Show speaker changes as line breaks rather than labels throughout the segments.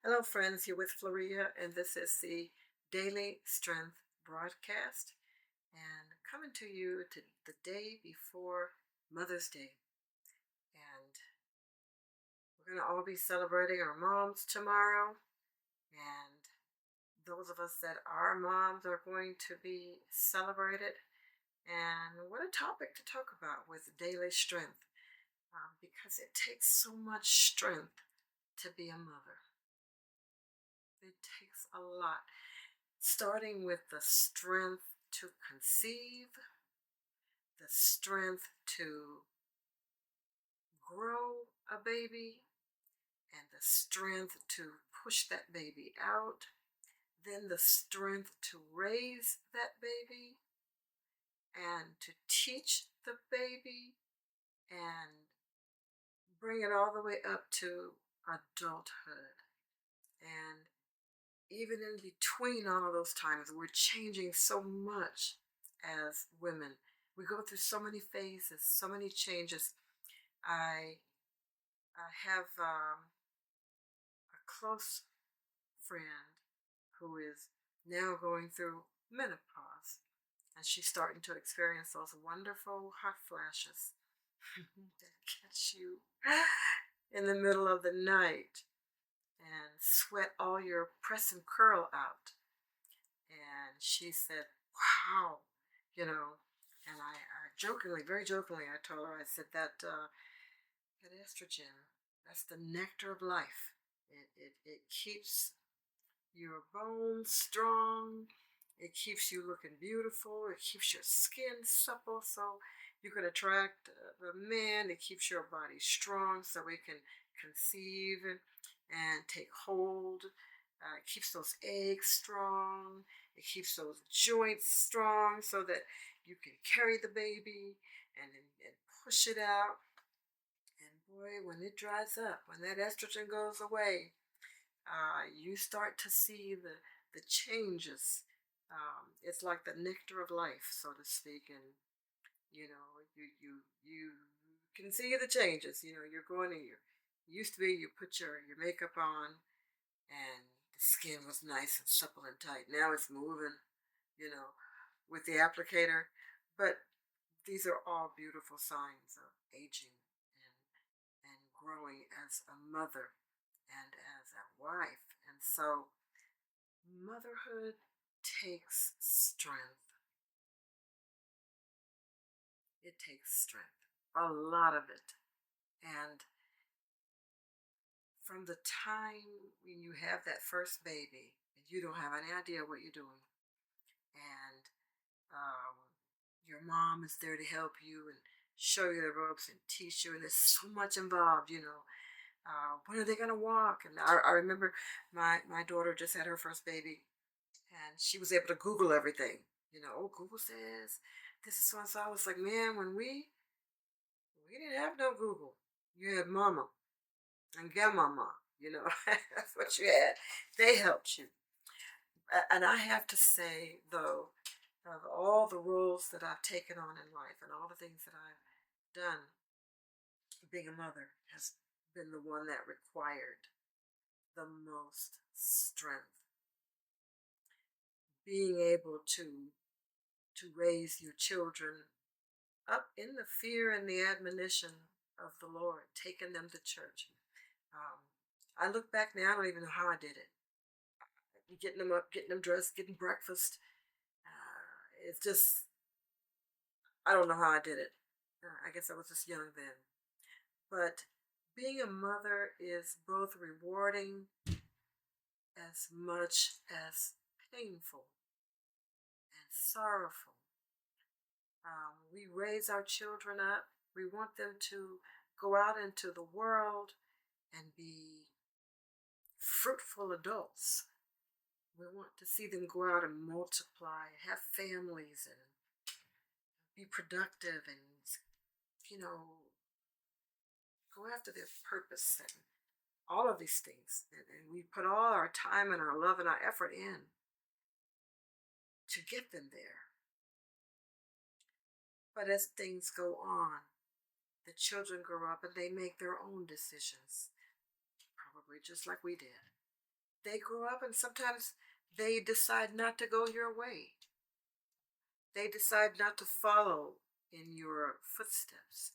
Hello, friends. You're with Floria, and this is the Daily Strength broadcast. And coming to you to the day before Mother's Day. And we're going to all be celebrating our moms tomorrow. And those of us that are moms are going to be celebrated. And what a topic to talk about with daily strength, because it takes so much strength to be a mother. It takes a lot. Starting with the strength to conceive, the strength to grow a baby, and the strength to push that baby out, then the strength to raise that baby, and to teach the baby, and bring it all the way up to adulthood. And even in between all of those times, we're changing so much as women. We go through so many phases, so many changes. I, I have a close friend who is now going through menopause, and she's starting to experience those wonderful hot flashes that catch you in the middle of the night and sweat all your press and curl out. And she said, "Wow," you know. And I jokingly, very jokingly, I told her, I said that estrogen, that's the nectar of life. It keeps your bones strong. It keeps you looking beautiful. It keeps your skin supple so you can attract the man. It keeps your body strong so it can conceive and take hold. It keeps those eggs strong. It keeps those joints strong so that you can carry the baby and push it out. And boy, when it dries up, when that estrogen goes away, you start to see the changes. It's like the nectar of life, so to speak, and you can see the changes. You're going to your used to be you put your makeup on and the skin was nice and supple and tight. Now it's moving, you know, with the applicator. But these are all beautiful signs of aging and growing as a mother and as a wife. And so motherhood takes strength. It takes strength, a lot of it. And from the time when you have that first baby, and you don't have any idea what you're doing, and your mom is there to help you and show you the ropes and teach you, and there's so much involved. When are they going to walk? And I remember my daughter just had her first baby, and she was able to Google everything. Oh, Google says this is so and so. I was like, man, when we didn't have no Google. You had mama and grandmama. That's what you had. They helped you. And I have to say, though, of all the roles that I've taken on in life and all the things that I've done, being a mother has been the one that required the most strength. Being able to raise your children up in the fear and the admonition of the Lord, taking them to church. Um, I look back now, I don't even know how I did it. Getting them up, getting them dressed, getting breakfast. It's just, I don't know how I did it. I guess I was just young then. But being a mother is both rewarding as much as painful and sorrowful. We raise our children up. We want them to go out into the world and be fruitful adults. We want to see them go out and multiply, have families, and be productive and, you know, go after their purpose and all of these things. And we put all our time and our love and our effort in to get them there. But as things go on, the children grow up and they make their own decisions, probably just like we did. they grow up and sometimes they decide not to go your way. They decide not to follow in your footsteps.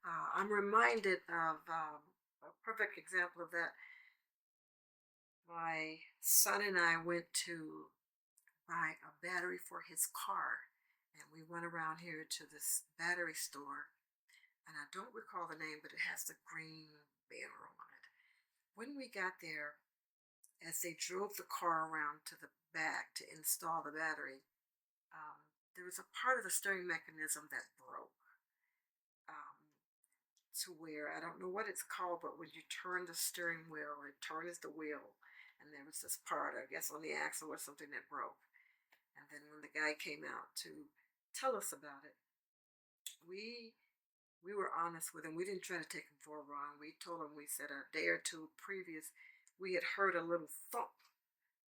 I'm reminded of a perfect example of that. My son and I went to buy a battery for his car, and we went around here to this battery store, and I don't recall the name, but it has the green banner on it. When we got there, as they drove the car around to the back to install the battery, there was a part of the steering mechanism that broke. Um, to where I don't know what it's called, but when you turn the steering wheel, it turns the wheel, and there was this part, I guess, on the axle or something that broke. And then when the guy came out to tell us about it, we we were honest with him. We didn't try to take him for a wrong. We told him, we said a day or two previous, we had heard a little thump,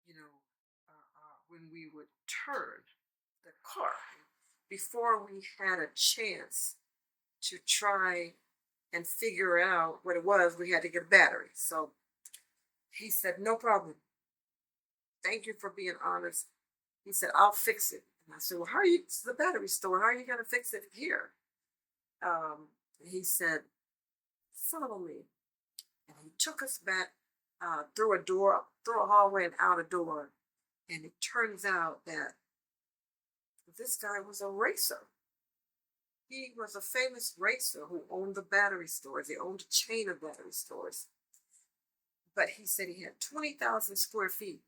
you know, when we would turn the car. Before we had a chance to try and figure out what it was, we had to get a battery. So he said, no problem. Thank you for being honest. He said, I'll fix it. And I said, well, how are you, it's the battery store, how are you going to fix it here? He said, follow me. And he took us back through a door, through a hallway and out a door. And it turns out that this guy was a racer. He was a famous racer who owned the battery stores. He owned a chain of battery stores. But he said he had 20,000 square feet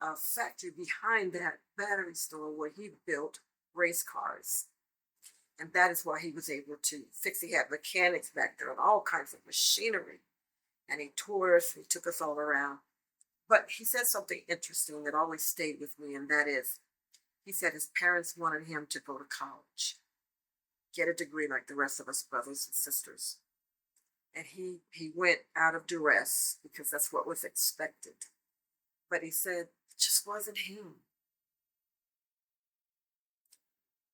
of factory behind that battery store where he built race cars. And that is why he was able to fix. He had mechanics back there and all kinds of machinery. And he toured us, he took us all around. But he said something interesting that always stayed with me, and that is, he said his parents wanted him to go to college, get a degree like the rest of us brothers and sisters. And he went out of duress because that's what was expected. But he said it just wasn't him.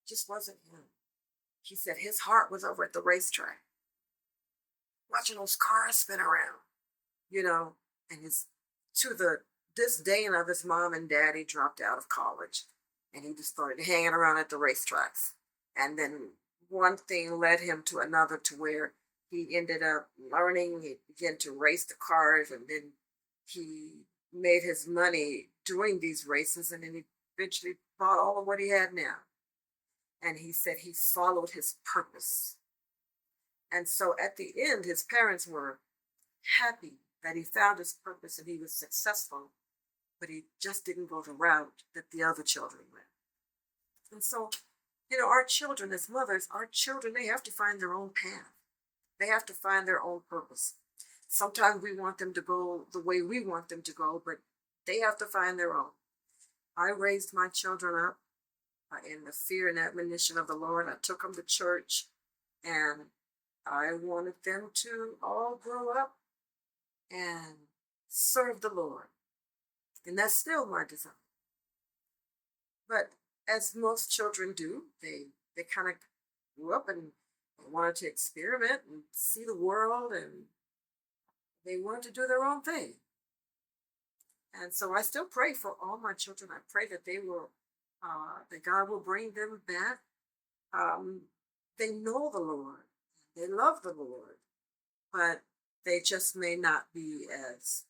It just wasn't him. He said his heart was over at the racetrack, watching those cars spin around, you know, and his to the disdain of his mom and dad, he dropped out of college and he just started hanging around at the racetracks. And then one thing led him to another to where he ended up learning, he began to race the cars, and then he made his money doing these races, and then he eventually bought all of what he had now. And he said he followed his purpose. And so at the end, his parents were happy that he found his purpose and he was successful, but he just didn't go the route that the other children went. And so, our children, as mothers, our children, they have to find their own path. They have to find their own purpose. Sometimes we want them to go the way we want them to go, but they have to find their own. I raised my children up in the fear and admonition of the Lord. I took them to church, and I wanted them to all grow up and serve the Lord. And that's still my desire. But as most children do, they kind of grew up and wanted to experiment and see the world, and they wanted to do their own thing. And so I still pray for all my children. I pray that they will, that God will bring them back. They know the Lord, they love the Lord, but they just may not be as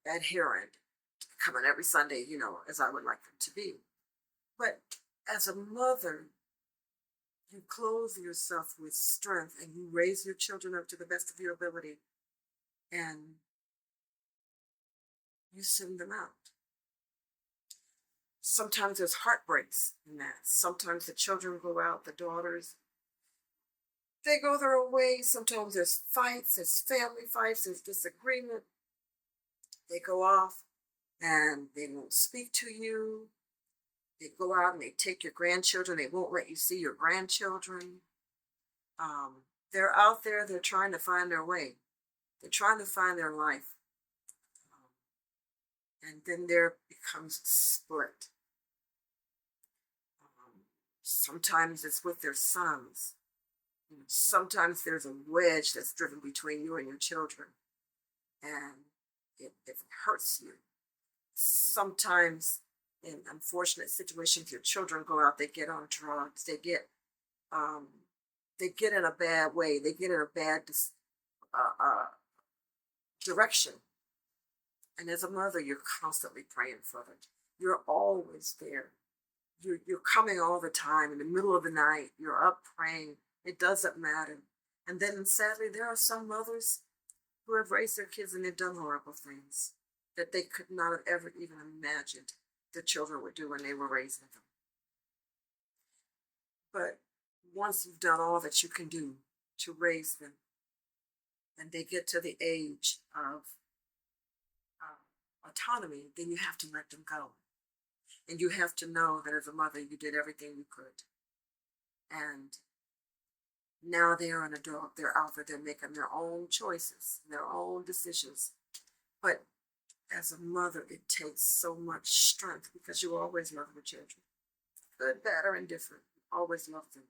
adherent, coming every Sunday, as I would like them to be. But as a mother, you clothe yourself with strength and you raise your children up to the best of your ability, and you send them out. Sometimes there's heartbreaks in that. Sometimes the children go out, the daughters, they go their own way. Sometimes there's fights, there's family fights, there's disagreement. They go off and they won't speak to you. They go out and they take your grandchildren. They won't let you see your grandchildren. They're out there, they're trying to find their way. They're trying to find their life. And then there becomes a split. Sometimes it's with their sons. Sometimes there's a wedge that's driven between you and your children. And it hurts you. Sometimes in unfortunate situations, your children go out, they get on drugs, um, they get in a bad way, they get in a bad direction. And as a mother, you're constantly praying for them. You're always there. You're coming all the time in the middle of the night. You're up praying. It doesn't matter. And then sadly, there are some mothers who have raised their kids and they've done horrible things that they could not have ever even imagined the children would do when they were raising them. But once you've done all that you can do to raise them, and they get to the age of autonomy, then you have to let them go. And you have to know that as a mother, you did everything you could. And now they are an adult, they're out there, they're making their own choices, their own decisions. But as a mother, it takes so much strength because you always love your children. Good, bad, or indifferent. You always love them.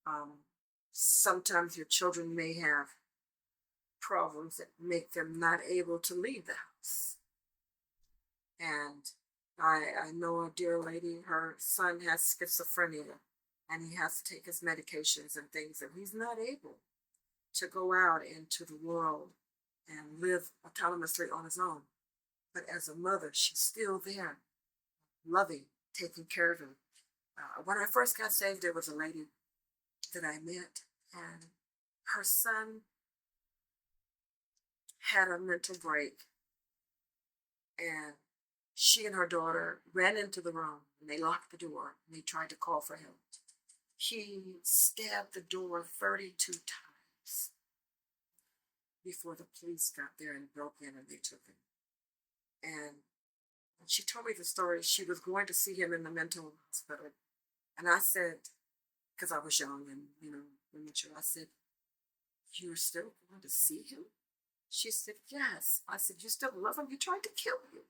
Um, Sometimes your children may have problems that make them not able to leave the house. And I know a dear lady, her son has schizophrenia and he has to take his medications and things, and he's not able to go out into the world and live autonomously on his own. But as a mother, she's still there, loving, taking care of him. When I first got saved, there was a lady that I met, and her son had a mental break, and she and her daughter ran into the room and they locked the door and they tried to call for help. He stabbed the door 32 times before the police got there and broke in and they took him. And when she told me the story, she was going to see him in the mental hospital. And I said, because I was young and, immature, I said, "You're still going to see him?" She said, "Yes." I said, "You still love him? He tried to kill you."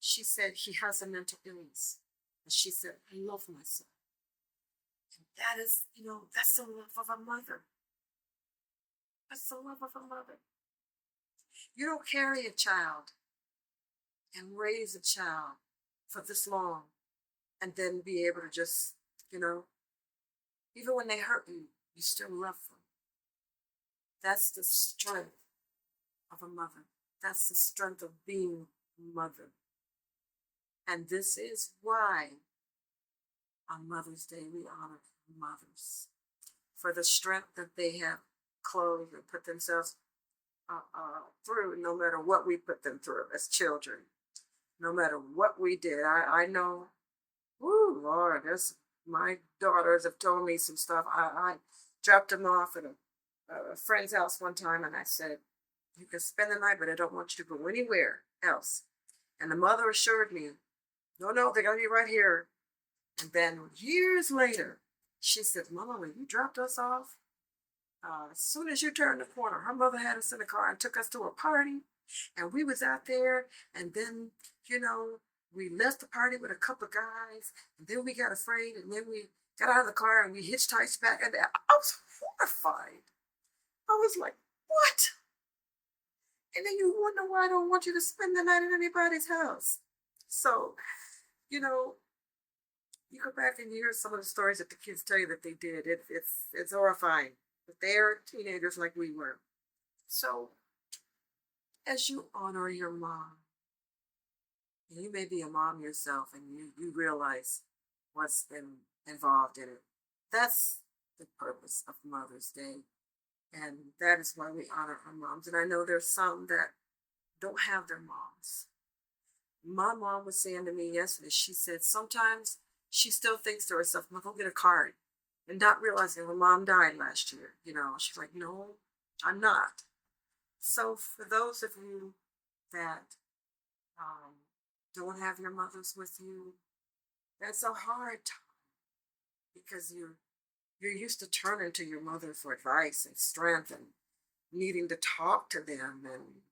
She said, "He has a mental illness." And she said, "I love my son." And that is, that's the love of a mother. That's the love of a mother. You don't carry a child and raise a child for this long and then be able to just, even when they hurt you, you still love them. That's the strength of a mother. That's the strength of being a mother. And this is why on Mother's Day we honor mothers for the strength that they have clothed and put themselves through, no matter what we put them through as children, no matter what we did. I know, woo, Lord, my daughters have told me some stuff. I dropped them off at a friend's house one time, and I said, "You can spend the night, but I don't want you to go anywhere else." And the mother assured me, "No, they're going to be right here." And then years later, she said, "Mama, when you dropped us off, as soon as you turned the corner, her mother had us in the car and took us to a party. And we was out there, and then, we left the party with a couple of guys, and then we got afraid, and then we got out of the car and we hitchhiked back. And I was horrified. I was like, what? And then you wonder why I don't want you to spend the night at anybody's house." So, you go back and you hear some of the stories that the kids tell you that they did. It's horrifying. But they're teenagers like we were. So, as you honor your mom, and you may be a mom yourself and you realize what's been involved in it, that's the purpose of Mother's Day. And that is why we honor our moms. And I know there's some that don't have their moms. My mom was saying to me yesterday, she said sometimes she still thinks to herself, "I'm going to get a card," and not realizing her mom died last year. She's like, "No, I'm not." So for those of you that don't have your mothers with you, that's a hard time because you're used to turning to your mother for advice and strength and needing to talk to them and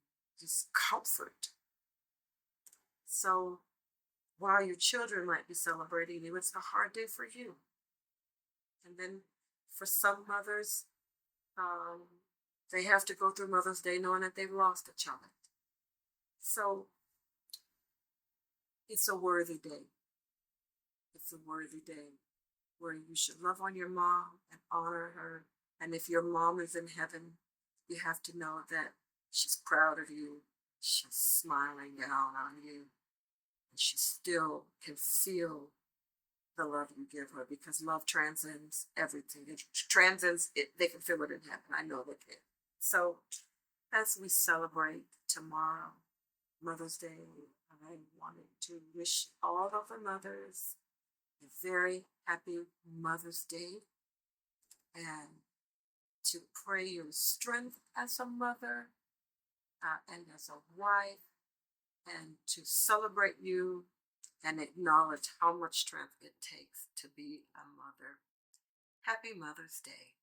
just comfort. So while your children might be celebrating you, it's a hard day for you. And then for some mothers, they have to go through Mother's Day knowing that they've lost a child. So it's a worthy day. It's a worthy day where you should love on your mom and honor her. And if your mom is in heaven, you have to know that she's proud of you. She's smiling down on you. And she still can feel the love you give her because love transcends everything. It transcends it. They can feel it in heaven. I know they can. So as we celebrate tomorrow, Mother's Day, I wanted to wish all of the mothers a very happy Mother's Day and to pray your strength as a mother and as a wife and to celebrate you and acknowledge how much strength it takes to be a mother. Happy Mother's Day.